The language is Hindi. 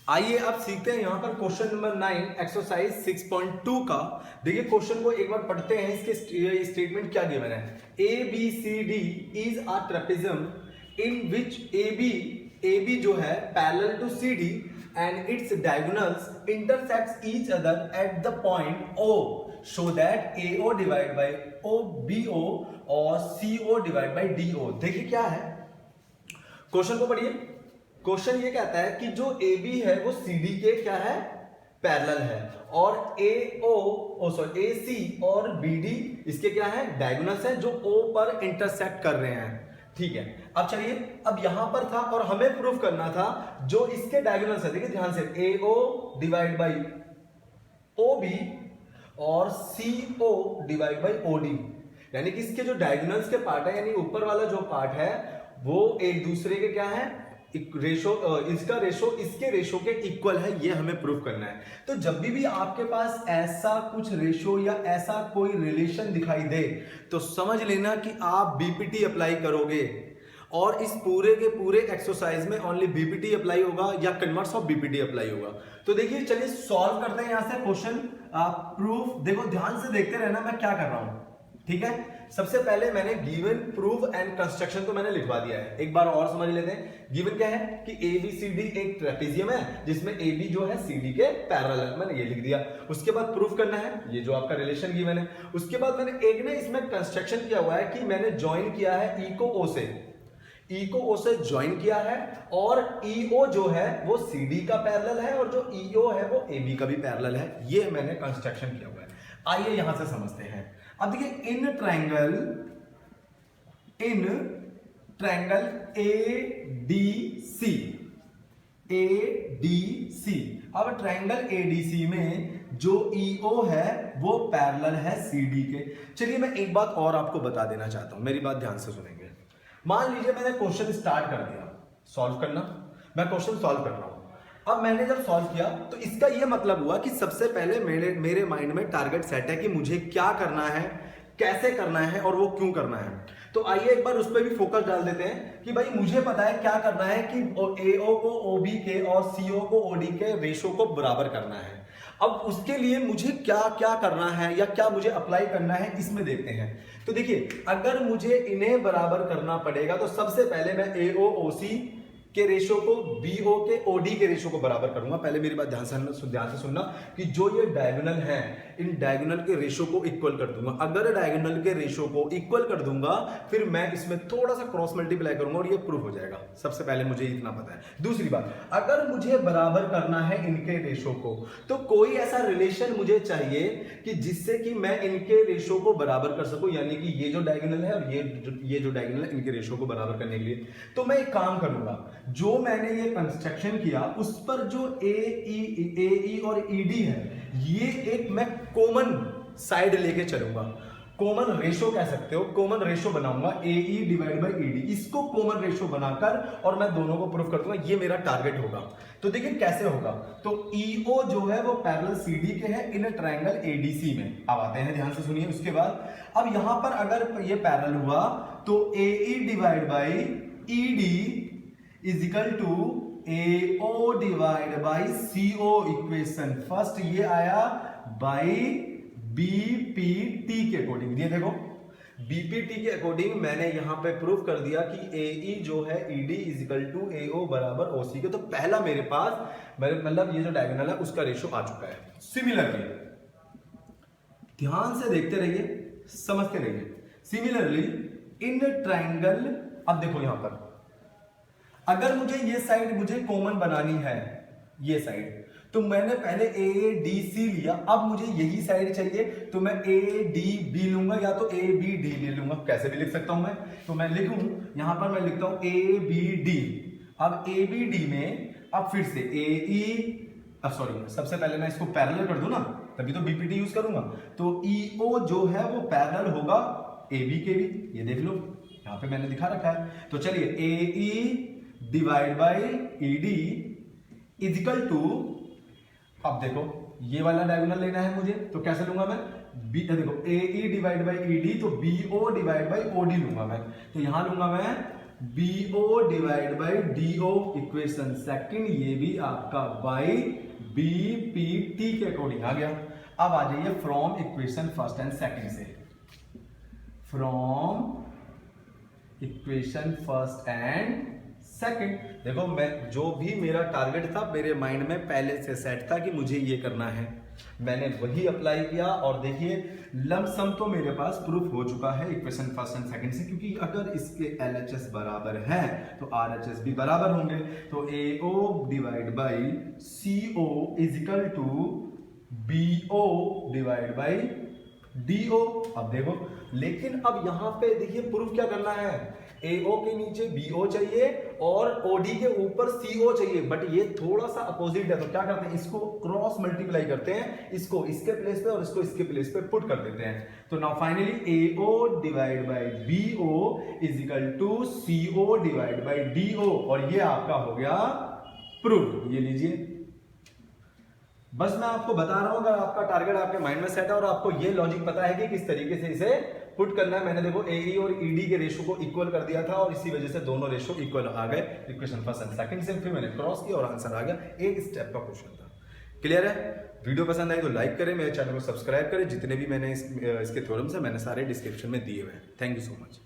आइए अब सीखते हैं यहाँ पर क्वेश्चन नंबर 9 एक्सरसाइज 6.2 का। देखिए क्वेश्चन को एक बार पढ़ते हैं, इसके स्टेटमेंट क्या गिवन है। A B C D is a trapezium in which A B जो है parallel to C D and its diagonals intersects each other at the point O, show that A O divide by O B O और C O divide by D O. देखिए क्या है क्वेश्चन को पढ़िए। क्वेश्चन ये कहता है कि जो ए बी है वो सी डी के क्या है, पैरेलल है, और ए सी और बी डी इसके क्या है, डायगोनल्स है जो ओ पर इंटरसेक्ट कर रहे हैं। ठीक है, अब चलिए, अब यहां पर था और हमें प्रूव करना था जो इसके डायगोनल्स है। देखिए ध्यान से, A O divide by O B और C O divide by O D, यानी कि इसके जो डायगोनल्स के पार्ट है, यानी ऊपर वाला जो पार्ट है वो एक दूसरे के क्या है, रेशो, इसका रेशो इसके रेशो के इक्वल है, ये हमें प्रूफ करना है। तो जब भी आपके पास ऐसा कुछ रेशो या ऐसा कोई रिलेशन दिखाई दे तो समझ लेना कि आप बीपीटी अप्लाई करोगे, और इस पूरे के पूरे एक्सरसाइज में ओनली बीपीटी अप्लाई होगा या कन्वर्स ऑफ बीपीटी अप्लाई होगा। तो देखिए चलिए सॉल्व करते हैं यहां से क्वेश्चन प्रूफ। देखो ध्यान से देखते रहना मैं क्या कर रहा हूं, ठीक है। सबसे पहले मैंने गिवन, प्रूफ एंड कंस्ट्रक्शन तो मैंने लिखवा दिया है, एक बार और समझ लेते हैं। गिवन क्या है कि ए बी सी डी एक ट्रेपेजियम है जिसमें ए बी जो है सी डी के पैरेलल है, मैंने ये लिख दिया। उसके बाद प्रूफ करना है, ये जो आपका रिलेशन गिवन है। उसके बाद मैंने एक ना इसमें कंस्ट्रक्शन किया हुआ है कि मैंने ज्वाइन किया है ई को ओ से, ई को ओ से ज्वाइन किया है, और ई ओ जो है वो सी डी का पैरेलल है और जो ई ओ है वो ए बी का भी पैरेलल है। ये मैंने कंस्ट्रक्शन किया हुआ है। आइए यहां से समझते हैं। अब देखिए in triangle A D C, अब ट्रायंगल ए डी सी में जो ई ओ है वो पैरेलल है सी डी के। चलिए मैं एक बात और आपको बता देना चाहता हूं, मेरी बात ध्यान से सुनेंगे। मान लीजिए मैंने क्वेश्चन स्टार्ट कर दिया सॉल्व करना, मैं क्वेश्चन सॉल्व कर रहा हूं। अब मैंने जब सॉल्व किया तो इसका यह मतलब हुआ कि सबसे पहले मेरे माइंड में टारगेट सेट है कि मुझे क्या करना है, कैसे करना है और वो क्यों करना है। तो आइए एक बार उस पर भी फोकस डाल देते हैं कि भाई मुझे पता है क्या करना है कि एओ को ओबी के और सीओ को ओडी के रेशो को बराबर करना है। अब उसके लिए मुझे क्या क्या करना है या क्या मुझे अप्लाई करना है इसमें देखते हैं। तो देखिए अगर मुझे इन्हें बराबर करना पड़ेगा तो सबसे पहले मैं एओ ओसी के रेशो को बीओ के ओडी के रेशो को बराबर करूंगा। पहले मेरी बात ध्यान से सुनना कि जो ये डायगोनल है इन डायगोनल के रेशो को इक्वल कर दूंगा। अगर डायगोनल के रेशो को इक्वल कर दूंगा फिर मैं इसमें थोड़ा सा क्रॉस मल्टीप्लाई करूंगा और ये प्रूफ हो जाएगा। सबसे पहले मुझे इतना पता है। दूसरी बात, अगर मुझे बराबर करना है इनके रेशो को तो कोई ऐसा रिलेशन मुझे चाहिए कि जिससे कि मैं इनके रेशो को बराबर कर सकूं, यानी कि ये जो डायगोनल है और ये जो डायगोनल है इनके रेशो को बराबर करने के लिए। तो मैं एक काम करूंगा, जो मैंने ये कंस्ट्रक्शन किया उस पर जो ए और ईडी है ये एक मैं कॉमन साइड लेके चलूंगा, कॉमन रेशो कह सकते हो, कॉमन रेशो बनाऊंगा एई डिवाइड बाय ईडी, इसको कॉमन रेशो बनाकर और मैं दोनों को प्रूफ कर दूंगा। ये मेरा टारगेट होगा। तो देखिए कैसे होगा, तो ईओ जो है वो पैरेलल सीडी के है इन ट्रायंगल एडीसी में। अब आते हैं, ध्यान से सुनिए। उसके बाद अब यहां पर अगर ये पैरेलल हुआ तो AE divide by ED is equal to AO divide by CO equation. First ये आया बाई बीपीटी के अकॉर्डिंग। ये देखो बीपीटी के अकॉर्डिंग मैंने यहां पे प्रूफ कर दिया कि एई जो है ईडी इज इक्वल टू एओ बराबर ओसी के। तो पहला मेरे पास मतलब ये जो डायगोनल है उसका रेशो आ चुका है। सिमिलरली ध्यान से देखते रहिए, समझते रहिए। सिमिलरली इन ट्रायंगल, अब देखो यहां पर अगर मुझे ये साइड मुझे कॉमन बनानी है, ये साइड, तो मैंने पहले ए डी सी लिया, अब मुझे यही साइड चाहिए तो मैं ए डी बी लूंगा या तो ए बी डी ले लूंगा। कैसे भी लिख सकता हूं मैं, तो मैं लिखूं यहां पर मैं लिखता हूं ए बी डी। अब ए बी डी में अब फिर से ए ई, सॉरी सबसे पहले मैं इसको पैरेलल कर दूं ना, तभी तो बीपीटी यूज करूंगा। तो ई ओ जो है वो पैरेलल होगा ए बी के भी, ये देख लो यहां पे मैंने दिखा रखा है। तो चलिए A E divide by ED is equal to, अब देखो ये वाला डायगोनल लेना है मुझे तो कैसे लूंगा मैं, देखो A E divide by ED तो B O divide by OD लूंगा मैं। तो यहां लूंगा मैं BO divide by DO equation second, ये भी आपका बाई BPT के अकॉर्डिंग आ गया। अब आ जाइए from equation first and second से, from equation first and second. देखो मैं जो भी मेरा टारगेट था मेरे माइंड में पहले से सेट था कि मुझे ये करना है, मैंने वही अप्लाई किया और देखिए लमसम तो मेरे पास प्रूफ हो चुका है इक्वेशन फर्स्ट एंड सेकंड से, क्योंकि अगर इसके LHS बराबर है तो RHS भी बराबर होंगे। तो AO divide by CO is equal to BO divide by DO। अब देखो, लेकिन अब यहां पे देखिए प्रूफ क्या करना है, AO के नीचे BO चाहिए और OD के ऊपर CO चाहिए, बट ये थोड़ा सा अपोजिट है। तो क्या करते हैं, इसको क्रॉस मल्टीप्लाई करते हैं, इसको इसके प्लेस पे और इसको इसके प्लेस पे पुट कर देते हैं। तो now finally AO divide by BO is equal to CO divide by DO, और ये आपका हो गया प्रूफ। ये लीजिए, बस मैं आपको बता रहा हूं, अगर आपका टारगेट आपके माइंड में सेट है और आपको ये लॉजिक पता है कि किस तरीके से इसे पुट करना है। मैंने देखो AE और ED के रेशो को इक्वल कर दिया था और इसी वजह से दोनों रेशो इक्वल आ गए इक्वेशन फर्स्ट एंड सेकंड से। फिर मैंने क्रॉस किया और आंसर आ गया। एक स्टेप का क्वेश्चन था। क्लियर है? वीडियो पसंद आई तो लाइक करें, मेरे चैनल को सब्सक्राइब करें। जितने भी मैंने इसके थ्योरम्स है मैंने सारे डिस्क्रिप्शन में दिए हुए हैं। Thank you so much.